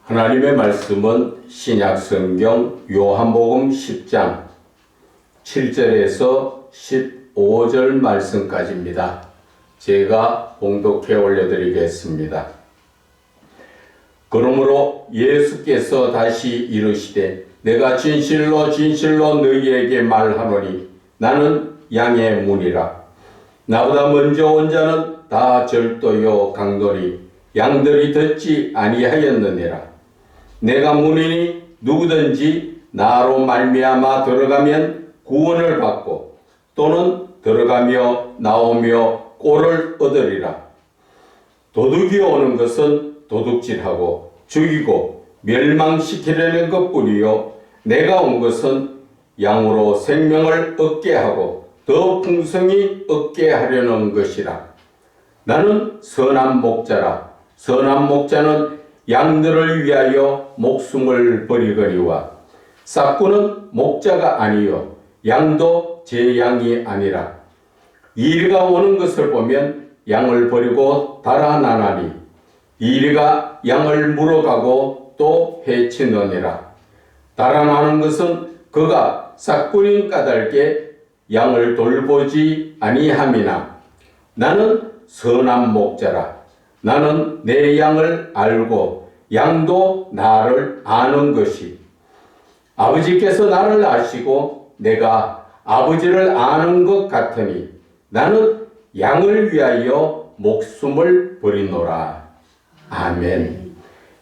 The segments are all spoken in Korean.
하나님의 말씀은 신약성경 요한복음 10장 7절에서 15절 말씀까지입니다. 제가 봉독해 올려드리겠습니다. 그러므로 예수께서 다시 이르시되 내가 진실로 진실로 너희에게 말하노니 나는 양의 문이라. 나보다 먼저 온 자는 다 절도요 강도니 양들이 듣지 아니하였느니라. 내가 문이니 누구든지 나로 말미암아 들어가면 구원을 받고 또는 들어가며 나오며 꼴을 얻으리라. 도둑이 오는 것은 도둑질하고 죽이고 멸망시키려는 것뿐이요 내가 온 것은 양으로 생명을 얻게 하고 더 풍성히 얻게 하려는 것이라. 나는 선한 목자라. 선한 목자는 양들을 위하여 목숨을 버리거니와 싹구는 목자가 아니요 양도 제 양이 아니라. 이리가 오는 것을 보면 양을 버리고 달아나나니 이리가 양을 물어가고 또 해치느니라. 달아나는 것은 그가 싹군인 까닭에 양을 돌보지 아니함이나 나는 선한 목자라. 나는 내 양을 알고 양도 나를 아는 것이 아버지께서 나를 아시고 내가 아버지를 아는 것 같으니 나는 양을 위하여 목숨을 버리노라. 아멘.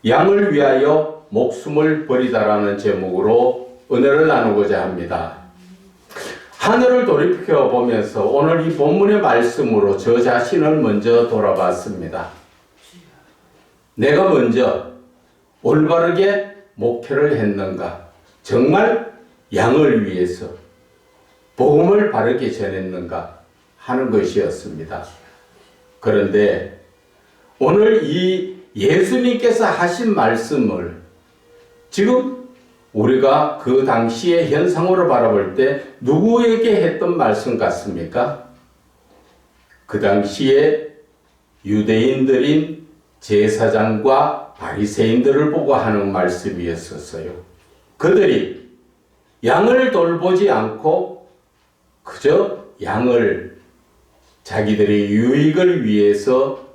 양을 위하여 목숨을 버리다라는 제목으로 은혜를 나누고자 합니다. 하늘을 돌이켜 보면서 오늘 이 본문의 말씀으로 저 자신을 먼저 돌아봤습니다. 내가 먼저 올바르게 목회를 했는가? 정말 양을 위해서 복음을 바르게 전했는가 하는 것이었습니다. 그런데 오늘 이 예수님께서 하신 말씀을 지금 우리가 그 당시의 현상으로 바라볼 때 누구에게 했던 말씀 같습니까? 그 당시에 유대인들인 제사장과 바리새인들을 보고 하는 말씀이었었어요. 그들이 양을 돌보지 않고 그저 양을 자기들의 유익을 위해서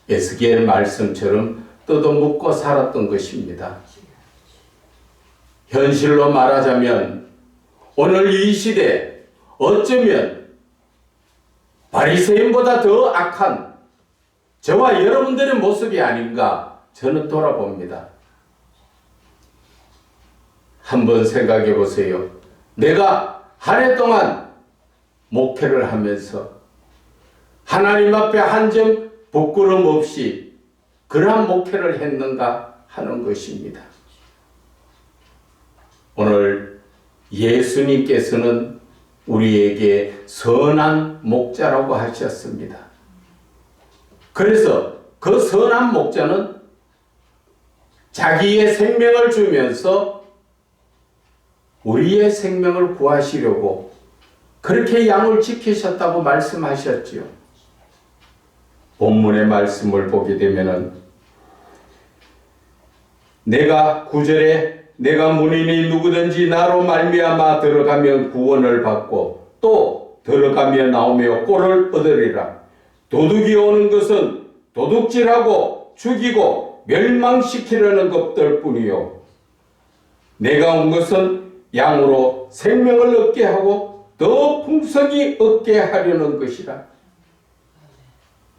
에스겔 말씀처럼 뜯어먹고 살았던 것입니다. 현실로 말하자면 오늘 이 시대 어쩌면 바리새인보다 더 악한 저와 여러분들의 모습이 아닌가 저는 돌아봅니다. 한번 생각해 보세요. 내가 한 해 동안 목회를 하면서 하나님 앞에 한 점 부끄럼 없이 그러한 목회를 했는가 하는 것입니다. 오늘 예수님께서는 우리에게 선한 목자라고 하셨습니다. 그래서 그 선한 목자는 자기의 생명을 주면서 우리의 생명을 구하시려고 그렇게 양을 지키셨다고 말씀하셨지요. 본문의 말씀을 보게 되면은 내가 9절에 내가 문이니 누구든지 나로 말미암아 들어가면 구원을 받고 또 들어가며 나오며 꼴을 얻으리라. 도둑이 오는 것은 도둑질하고 죽이고 멸망시키려는 것들 뿐이요 내가 온 것은 양으로 생명을 얻게 하고 더 풍성히 얻게 하려는 것이라.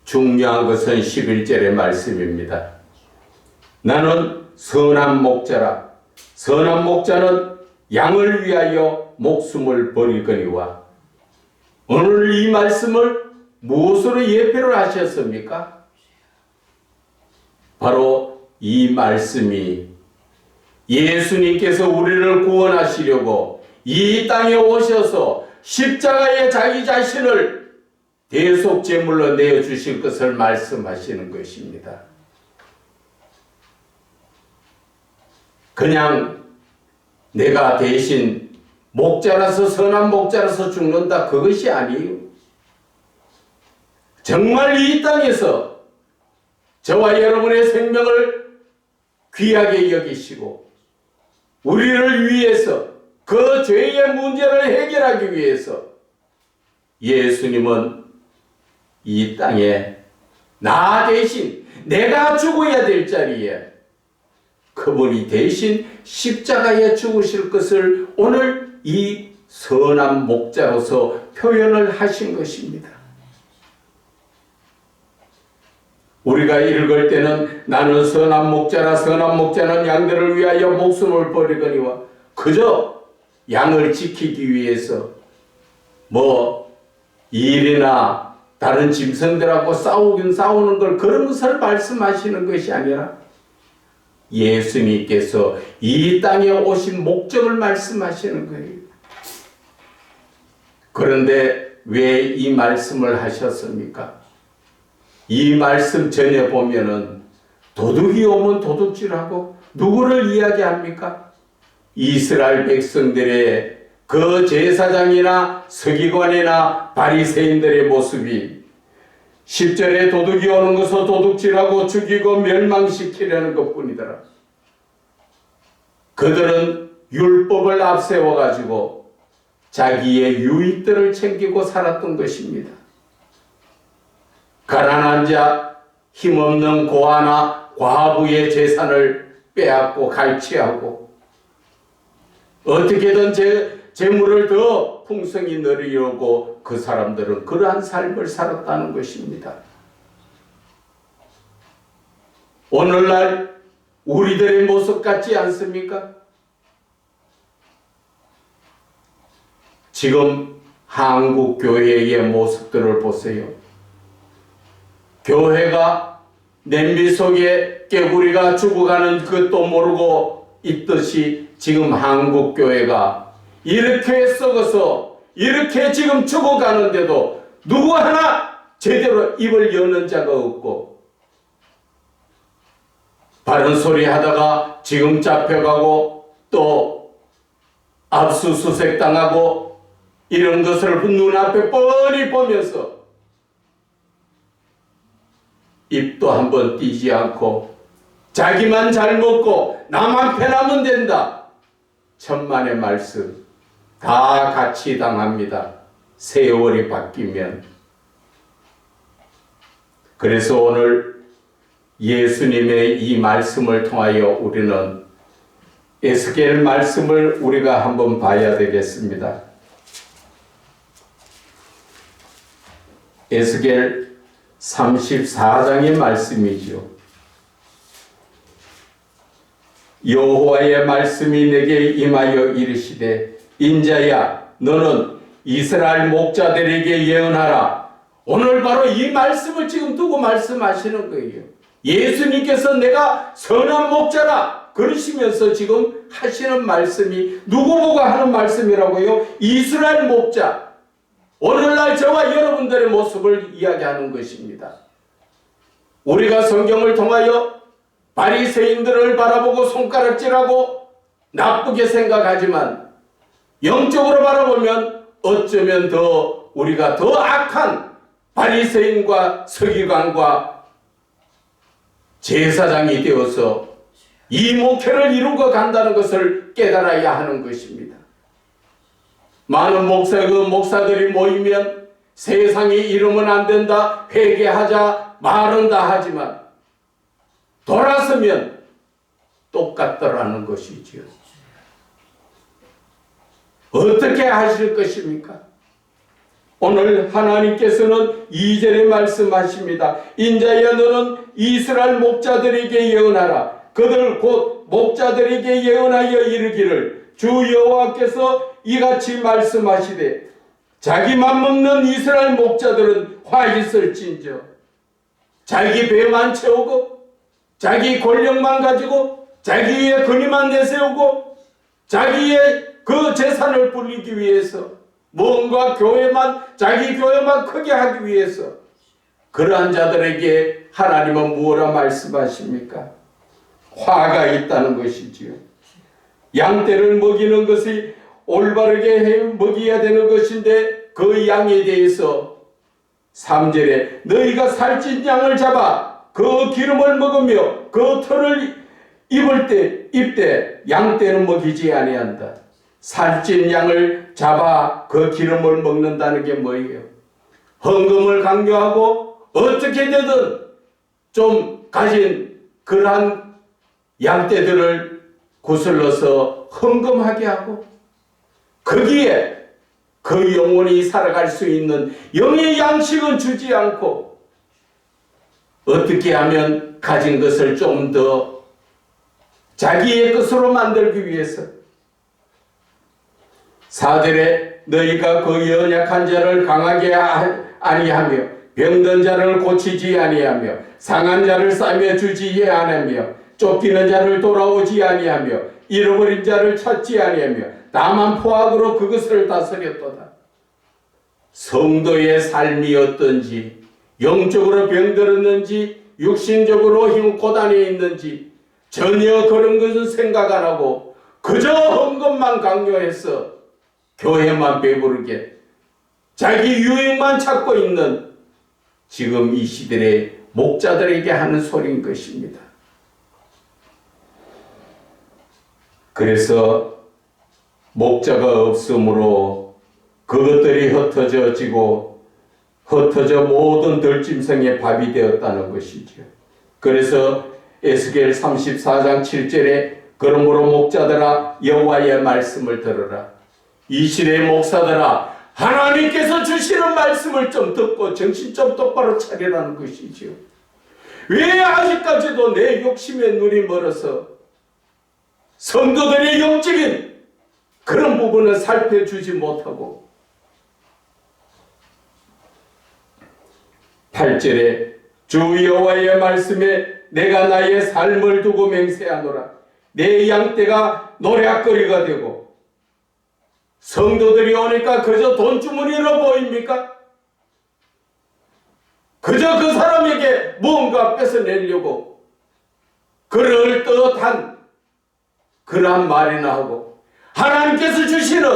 중요한 것은 11절의 말씀입니다. 나는 선한 목자라. 선한 목자는 양을 위하여 목숨을 버리거니와. 오늘 이 말씀을 무엇으로 예표를 하셨습니까? 바로 이 말씀이 예수님께서 우리를 구원하시려고 이 땅에 오셔서 십자가에 자기 자신을 대속제물로 내어주실 것을 말씀하시는 것입니다. 그냥 내가 대신 목자라서 선한 목자라서 죽는다 그것이 아니에요. 정말 이 땅에서 저와 여러분의 생명을 귀하게 여기시고 우리를 위해서 그 죄의 문제를 해결하기 위해서 예수님은 이 땅에 나 대신 내가 죽어야 될 자리에 그분이 대신 십자가에 죽으실 것을 오늘 이 선한 목자로서 표현을 하신 것입니다. 우리가 읽을 때는 나는 선한 목자라 선한 목자는 양들을 위하여 목숨을 버리거니와 그저 양을 지키기 위해서 일이나 다른 짐승들하고 싸우는 걸 그런 것을 말씀하시는 것이 아니라 예수님께서 이 땅에 오신 목적을 말씀하시는 거예요. 그런데 왜 이 말씀을 하셨습니까? 이 말씀 전에 보면은 도둑이 오면 도둑질하고 누구를 이야기합니까? 이스라엘 백성들의 그 제사장이나 서기관이나 바리새인들의 모습이 10절에 도둑이 오는 것은 도둑질하고 죽이고 멸망시키려는 것뿐이더라. 그들은 율법을 앞세워가지고 자기의 유익들을 챙기고 살았던 것입니다. 가난한 자, 힘없는 고아나 과부의 재산을 빼앗고 갈취하고 어떻게든 재물을 더 풍성히 누리려고 그 사람들은 그러한 삶을 살았다는 것입니다. 오늘날 우리들의 모습 같지 않습니까? 지금 한국 교회의 모습들을 보세요. 교회가 냄비 속에 깨구리가 죽어가는 것도 모르고 있듯이 지금 한국 교회가 이렇게 썩어서 이렇게 지금 죽어가는데도 누구 하나 제대로 입을 여는 자가 없고 바른 소리 하다가 지금 잡혀가고 또 압수수색 당하고 이런 것을 눈앞에 뻔히 보면서 입도 한번 띄지 않고 자기만 잘 먹고 나만 편하면 된다. 천만의 말씀 다 같이 당합니다. 세월이 바뀌면. 그래서 오늘 예수님의 이 말씀을 통하여 우리는 에스겔 말씀을 우리가 한번 봐야 되겠습니다. 에스겔 34장의 말씀이죠. 여호와의 말씀이 내게 임하여 이르시되 인자야 너는 이스라엘 목자들에게 예언하라. 오늘 바로 이 말씀을 지금 두고 말씀하시는 거예요. 예수님께서 내가 선한 목자라 그러시면서 지금 하시는 말씀이 누구 보고 하는 말씀이라고요? 이스라엘 목자. 오늘날 저와 여러분들의 모습을 이야기하는 것입니다. 우리가 성경을 통하여 바리새인들을 바라보고 손가락질하고 나쁘게 생각하지만 영적으로 바라보면 어쩌면 우리가 더 악한 바리새인과 서기관과 제사장이 되어서 이 목회를 이루고 간다는 것을 깨달아야 하는 것입니다. 많은 목사들이 모이면 세상이 이러면 안 된다, 회개하자, 말은 다 하지만 돌아서면 똑같더라는 것이지요. 어떻게 하실 것입니까? 오늘 하나님께서는 2절에 말씀하십니다. 인자야 너는 이스라엘 목자들에게 예언하라. 그들 곧 목자들에게 예언하여 이르기를 주 여호와께서 이같이 말씀하시되 자기만 먹는 이스라엘 목자들은 화 있을진저 자기 배만 채우고 자기 권력만 가지고 자기의 권위만 내세우고 자기의 그 재산을 불리기 위해서 뭔가 자기 교회만 크게 하기 위해서 그러한 자들에게 하나님은 무엇라 말씀하십니까? 화가 있다는 것이지요. 양떼를 먹이는 것이 올바르게 먹여야 되는 것인데 그 양에 대해서 3절에 너희가 살찐 양을 잡아 그 기름을 먹으며 그 털을 입되 양떼는 먹이지 아니한다. 살찐 양을 잡아 그 기름을 먹는다는 게 뭐예요? 헌금을 강요하고 어떻게 되든 좀 가진 그러한 양떼들을 구슬러서 헌금하게 하고 거기에 그 영혼이 살아갈 수 있는 영의 양식은 주지 않고 어떻게 하면 가진 것을 좀 더 자기의 것으로 만들기 위해서 사들에 너희가 그 연약한 자를 강하게 아니하며 병든 자를 고치지 아니하며 상한 자를 싸매 주지 아니하며 쫓기는 자를 돌아오지 아니하며 잃어버린 자를 찾지 아니하며 다만 포악으로 그것을 다스렸도다. 성도의 삶이 어떤지, 영적으로 병들었는지 육신적으로 힘 고단에 있는지 전혀 그런 것은 생각 안 하고 그저 헌금만 강요해서 교회만 배부르게 자기 유익만 찾고 있는 지금 이 시대의 목자들에게 하는 소리인 것입니다. 그래서 목자가 없으므로 그것들이 흩어져지고 흩어져 모든 들짐승의 밥이 되었다는 것이죠. 그래서 에스겔 34장 7절에 그러므로 목자들아 여호와의 말씀을 들으라. 이 시대의 목사들아 하나님께서 주시는 말씀을 좀 듣고 정신 좀 똑바로 차리라는 것이지요. 왜 아직까지도 내 욕심에 눈이 멀어서 성도들의 영적인 그런 부분을 살펴주지 못하고 8절에 주 여호와의 말씀에 내가 나의 삶을 두고 맹세하노라. 내 양떼가 노략거리가 되고 성도들이 오니까 그저 돈주머니로 보입니까? 그저 그 사람에게 무언가 뺏어내려고 그럴듯한 그러한 말이나 하고 하나님께서 주시는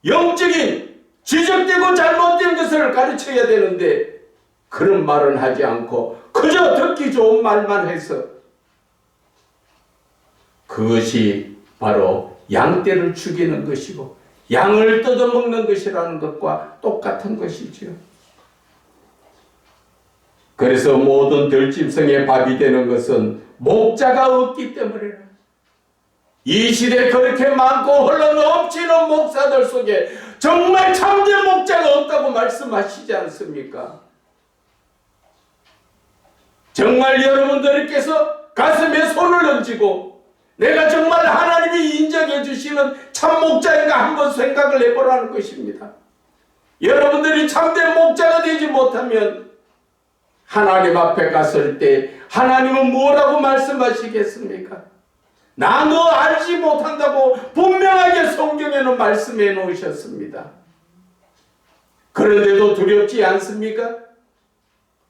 영적인 지적되고 잘못된 것을 가르쳐야 되는데 그런 말은 하지 않고 그저 듣기 좋은 말만 해서 그것이 바로 양떼를 죽이는 것이고 양을 뜯어먹는 것이라는 것과 똑같은 것이지요. 그래서 모든 들짐승의 밥이 되는 것은 목자가 없기 때문이라. 이 시대에 그렇게 많고 흘러넘치는 목사들 속에 정말 참된 목자가 없다고 말씀하시지 않습니까? 정말 여러분들께서 가슴에 손을 얹고 내가 정말 하나님이 인정해 주시는 참 목자인가 한번 생각을 해보라는 것입니다. 여러분들이 참된 목자가 되지 못하면 하나님 앞에 갔을 때 하나님은 뭐라고 말씀하시겠습니까? 나 너 알지 못한다고 분명하게 성경에는 말씀해 놓으셨습니다. 그런데도 두렵지 않습니까?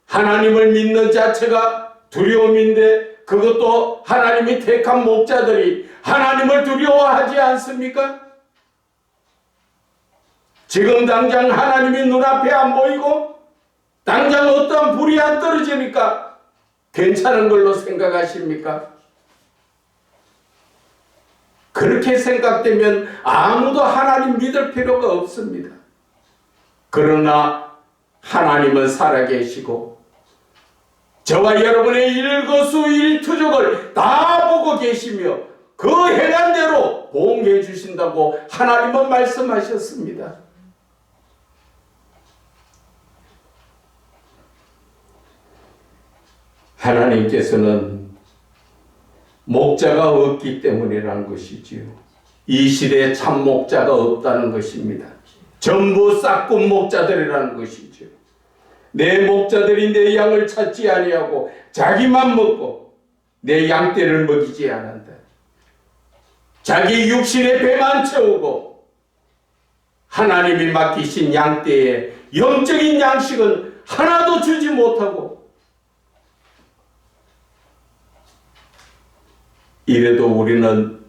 하나님을 믿는 자체가 두려움인데 그것도 하나님이 택한 목자들이 하나님을 두려워하지 않습니까? 지금 당장 하나님이 눈앞에 안 보이고 당장 어떠한 불이 안 떨어지니까 괜찮은 걸로 생각하십니까? 그렇게 생각되면 아무도 하나님 믿을 필요가 없습니다. 그러나 하나님은 살아계시고 저와 여러분의 일거수일투족을 다 보고 계시며 그 행한 대로 보응해 주신다고 하나님은 말씀하셨습니다. 하나님께서는 목자가 없기 때문이라는 것이지요. 이 시대에 참 목자가 없다는 것입니다. 전부 싹군 목자들이라는 것이죠. 내 목자들이 내 양을 찾지 아니하고 자기만 먹고 내 양떼를 먹이지 않는다. 자기 육신의 배만 채우고 하나님이 맡기신 양떼의 영적인 양식은 하나도 주지 못하고 이래도 우리는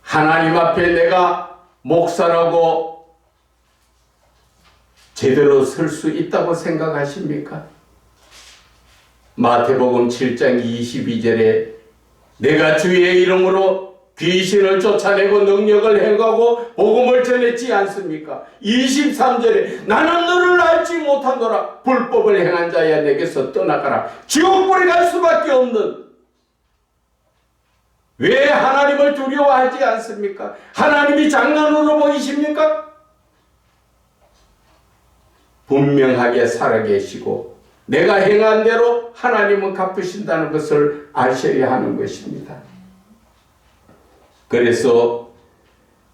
하나님 앞에 내가 목사라고 제대로 설 수 있다고 생각하십니까? 마태복음 7장 22절에 내가 주의 이름으로 귀신을 쫓아내고 능력을 행하고 복음을 전했지 않습니까? 23절에 나는 너를 알지 못하노라. 불법을 행한 자야 내게서 떠나가라. 지옥불에 갈 수밖에 없는, 왜 하나님을 두려워하지 않습니까? 하나님이 장난으로 보이십니까? 분명하게 살아계시고 내가 행한 대로 하나님은 갚으신다는 것을 아셔야 하는 것입니다. 그래서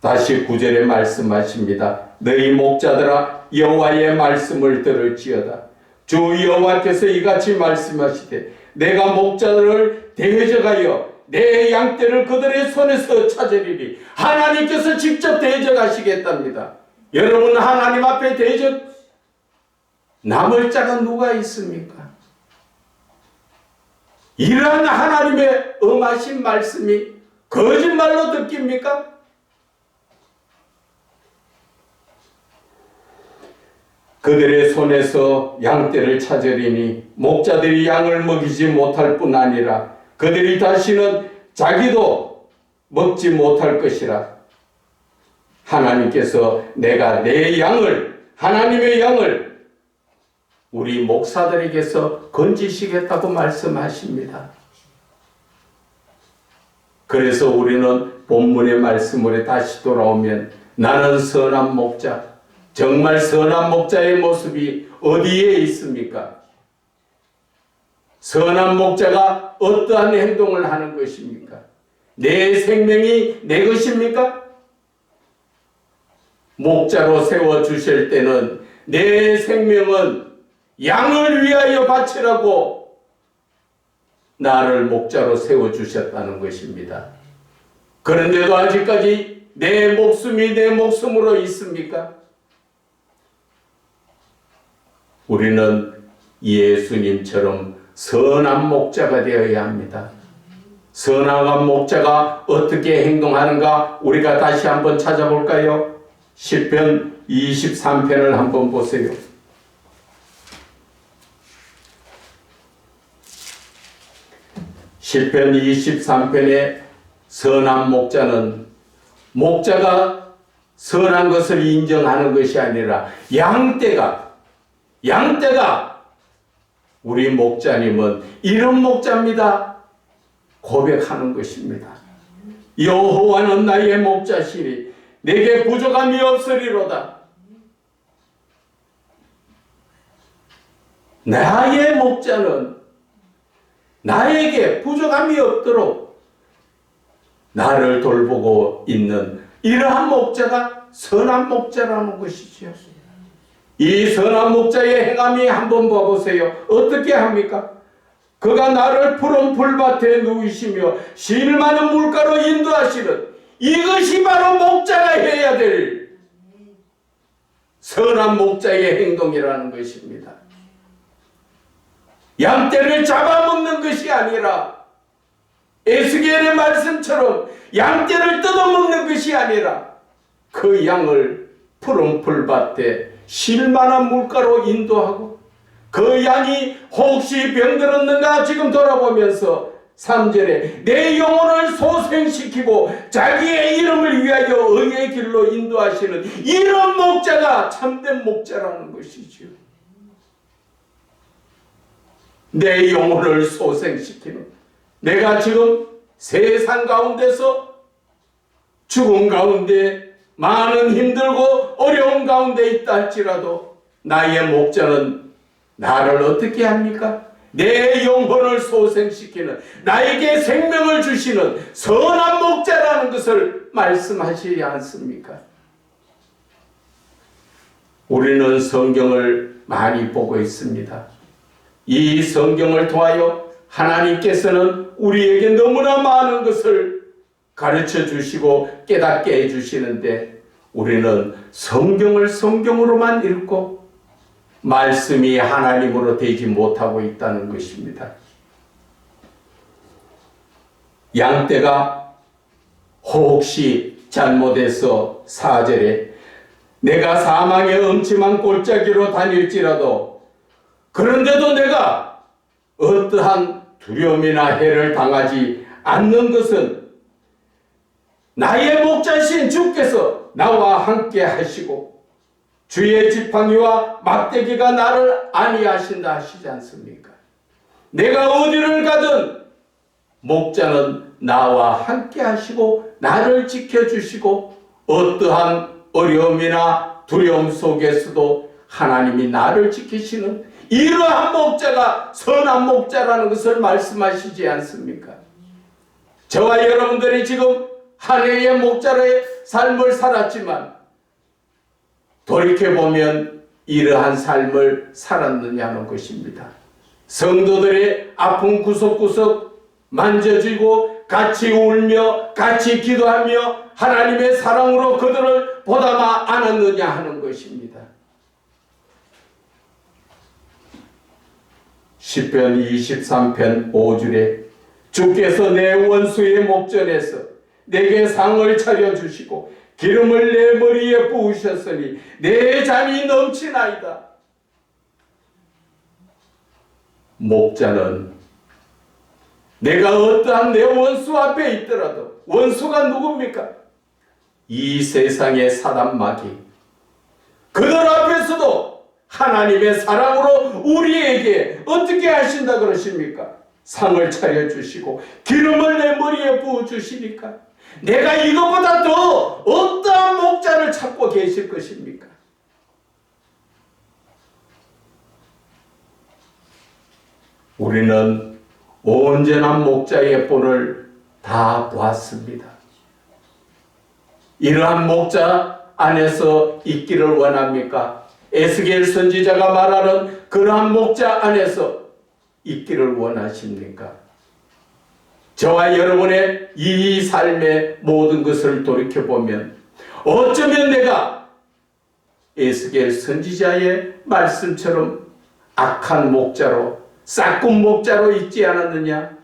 다시 9절에 말씀하십니다. 너희 목자들아 여호와의 말씀을 들을지어다. 주 여호와께서 이같이 말씀하시되 내가 목자들을 대적하여 내 양떼를 그들의 손에서 찾으리니, 하나님께서 직접 대적하시겠답니다. 여러분, 하나님 앞에 대적 남을 자가 누가 있습니까? 이러한 하나님의 엄하신 말씀이 거짓말로 듣깁니까? 그들의 손에서 양떼를 찾으리니 목자들이 양을 먹이지 못할 뿐 아니라 그들이 다시는 자기도 먹지 못할 것이라. 하나님께서 내가 내 양을, 하나님의 양을 우리 목사들에게서 건지시겠다고 말씀하십니다. 그래서 우리는 본문의 말씀으로 다시 돌아오면 나는 선한 목자, 정말 선한 목자의 모습이 어디에 있습니까? 선한 목자가 어떠한 행동을 하는 것입니까? 내 생명이 내 것입니까? 목자로 세워주실 때는 내 생명은 양을 위하여 바치라고 나를 목자로 세워주셨다는 것입니다. 그런데도 아직까지 내 목숨이 내 목숨으로 있습니까? 우리는 예수님처럼 선한 목자가 되어야 합니다. 선한 목자가 어떻게 행동하는가 우리가 다시 한번 찾아볼까요? 시편 23편을 한번 보세요. 시편 23편의 선한 목자는 목자가 선한 것을 인정하는 것이 아니라 양떼가 우리 목자님은 이런 목자입니다 고백하는 것입니다. 여호와는 나의 목자시니 내게 부족함이 없으리로다. 나의 목자는 나에게 부족함이 없도록 나를 돌보고 있는 이러한 목자가 선한 목자라는 것이지요. 이 선한 목자의 행함이 한번 봐보세요. 어떻게 합니까? 그가 나를 푸른 풀밭에 누이시며 실 많은 물가로 인도하시는, 이것이 바로 목자가 해야 될 선한 목자의 행동이라는 것입니다. 양떼를 잡아먹는 것이 아니라, 에스겔의 말씀처럼 양떼를 뜯어먹는 것이 아니라 그 양을 푸른 풀밭에 쉴만한 물가로 인도하고, 그 양이 혹시 병들었는가 지금 돌아보면서 3절에 내 영혼을 소생시키고 자기의 이름을 위하여 의의 길로 인도하시는 이런 목자가 참된 목자라는 것이죠. 내 영혼을 소생시키는, 내가 지금 세상 가운데서 죽음 가운데 많은 힘들고 어려운 가운데 있다 할지라도 나의 목자는 나를 어떻게 합니까? 내 영혼을 소생시키는, 나에게 생명을 주시는 선한 목자라는 것을 말씀하시지 않습니까? 우리는 성경을 많이 보고 있습니다. 이 성경을 통하여 하나님께서는 우리에게 너무나 많은 것을 가르쳐 주시고 깨닫게 해주시는데, 우리는 성경을 성경으로만 읽고 말씀이 하나님으로 되지 못하고 있다는 것입니다. 양떼가 혹시 잘못해서 4절에 내가 사망의 음침한 골짜기로 다닐지라도, 그런데도 내가 어떠한 두려움이나 해를 당하지 않는 것은 나의 목자신 주께서 나와 함께 하시고 주의 지팡이와 막대기가 나를 안위하신다 하시지 않습니까? 내가 어디를 가든 목자는 나와 함께 하시고 나를 지켜주시고 어떠한 어려움이나 두려움 속에서도 하나님이 나를 지키시는 이러한 목자가 선한 목자라는 것을 말씀하시지 않습니까? 저와 여러분들이 지금 한 해의 목자의 삶을 살았지만 돌이켜보면 이러한 삶을 살았느냐는 것입니다. 성도들의 아픈 구석구석 만져주고 같이 울며 같이 기도하며 하나님의 사랑으로 그들을 보담아 안았느냐 하는 것입니다. 시편 23편 5절에 주께서 내 원수의 목전에서 내게 상을 차려주시고 기름을 내 머리에 부으셨으니 내 잔이 넘치나이다. 목자는 내가 어떠한 내 원수 앞에 있더라도, 원수가 누굽니까? 이 세상의 사단 마귀, 그들 앞에서도 하나님의 사랑으로 우리에게 어떻게 하신다 그러십니까? 상을 차려주시고 기름을 내 머리에 부어주시니까 내가 이것보다 더 어떠한 목자를 찾고 계실 것입니까? 우리는 온전한 목자의 본을 다 보았습니다. 이러한 목자 안에서 있기를 원합니까? 에스겔 선지자가 말하는 그러한 목자 안에서 있기를 원하십니까? 저와 여러분의 이 삶의 모든 것을 돌이켜보면 어쩌면 내가 에스겔 선지자의 말씀처럼 악한 목자로, 싹군 목자로 있지 않았느냐?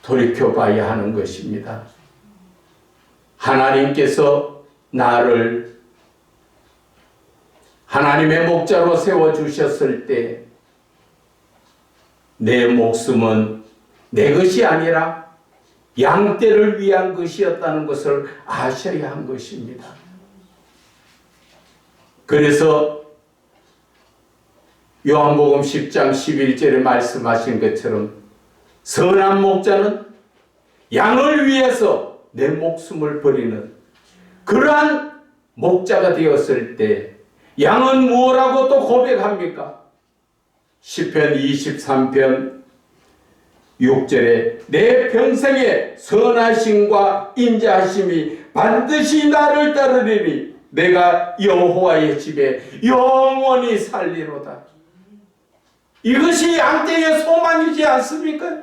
돌이켜봐야 하는 것입니다. 하나님께서 나를 하나님의 목자로 세워주셨을 때 내 목숨은 내 것이 아니라 양떼를 위한 것이었다는 것을 아셔야 한 것입니다. 그래서 요한복음 10장 11절에 말씀하신 것처럼 선한 목자는 양을 위해서 내 목숨을 버리는 그러한 목자가 되었을 때 양은 무엇라고 또 고백합니까? 시편 23편 6절에 내 평생에 선하심과 인자하심이 반드시 나를 따르리니 내가 여호와의 집에 영원히 살리로다. 이것이 양떼의 소망이지 않습니까?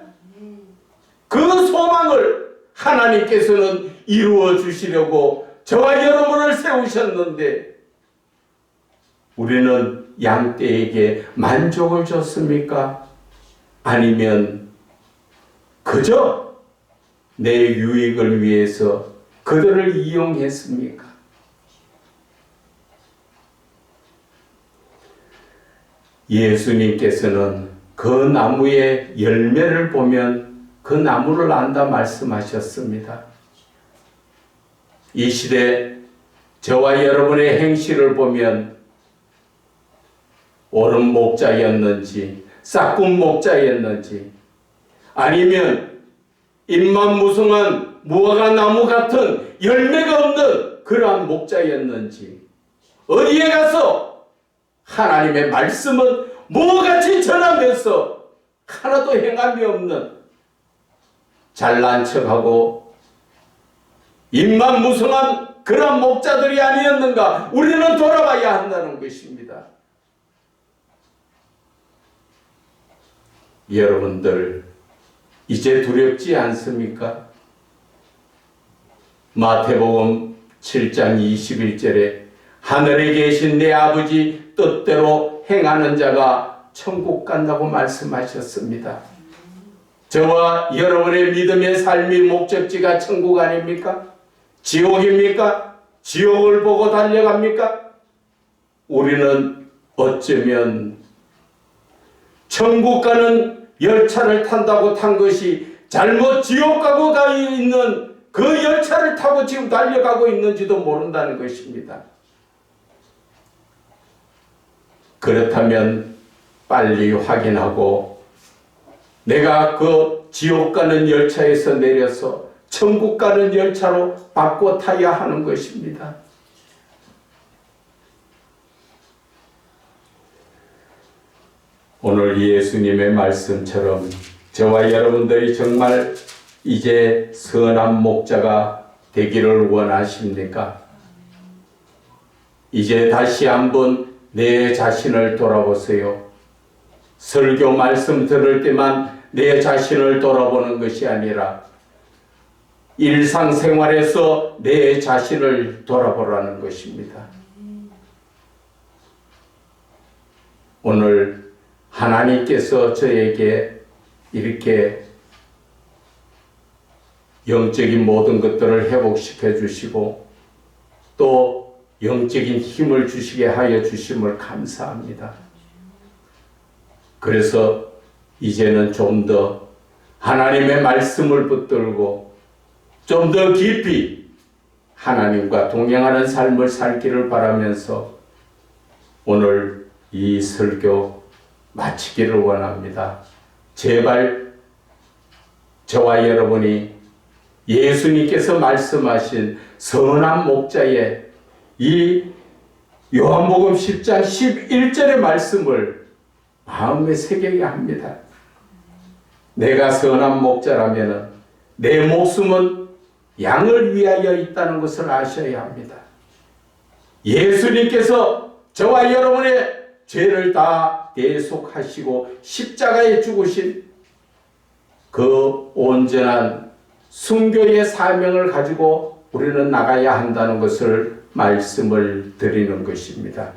그 소망을 하나님께서는 이루어 주시려고 저와 여러분을 세우셨는데 우리는 양떼에게 만족을 줬습니까? 아니면 그저 내 유익을 위해서 그들을 이용했습니까? 예수님께서는 그 나무의 열매를 보면 그 나무를 안다 말씀하셨습니다. 이 시대 저와 여러분의 행실을 보면 옳은 목자였는지 싹군 목자였는지 아니면 입만 무성한 무화과 나무 같은 열매가 없는 그러한 목자였는지 어디에 가서 하나님의 말씀은 무엇같이 전하면서 하나도 행함이 없는 잘난 척하고 입만 무성한 그런 목자들이 아니었는가? 우리는 돌아봐야 한다는 것입니다. 여러분들 이제 두렵지 않습니까? 마태복음 7장 21절에 하늘에 계신 내 아버지 뜻대로 행하는 자가 천국 간다고 말씀하셨습니다. 저와 여러분의 믿음의 삶의 목적지가 천국 아닙니까? 지옥입니까? 지옥을 보고 달려갑니까? 우리는 어쩌면 천국 가는 열차를 탄다고 탄 것이 잘못 지옥 가고 가 있는 그 열차를 타고 지금 달려가고 있는지도 모른다는 것입니다. 그렇다면 빨리 확인하고 내가 그 지옥 가는 열차에서 내려서 천국 가는 열차로 바꿔 타야 하는 것입니다. 오늘 예수님의 말씀처럼 저와 여러분들이 정말 이제 선한 목자가 되기를 원하십니까? 이제 다시 한번 내 자신을 돌아보세요. 설교 말씀 들을 때만 내 자신을 돌아보는 것이 아니라 일상생활에서 내 자신을 돌아보라는 것입니다. 오늘 하나님께서 저에게 이렇게 영적인 모든 것들을 회복시켜 주시고 또 영적인 힘을 주시게 하여 주심을 감사합니다. 그래서 이제는 좀 더 하나님의 말씀을 붙들고 좀 더 깊이 하나님과 동행하는 삶을 살기를 바라면서 오늘 이 설교 마치기를 원합니다. 제발 저와 여러분이 예수님께서 말씀하신 선한 목자의 이 요한복음 10장 11절의 말씀을 마음에 새겨야 합니다. 내가 선한 목자라면 내 목숨은 양을 위하여 있다는 것을 아셔야 합니다. 예수님께서 저와 여러분의 죄를 다 대속하시고 십자가에 죽으신 그 온전한 순교의 사명을 가지고 우리는 나가야 한다는 것을 말씀을 드리는 것입니다.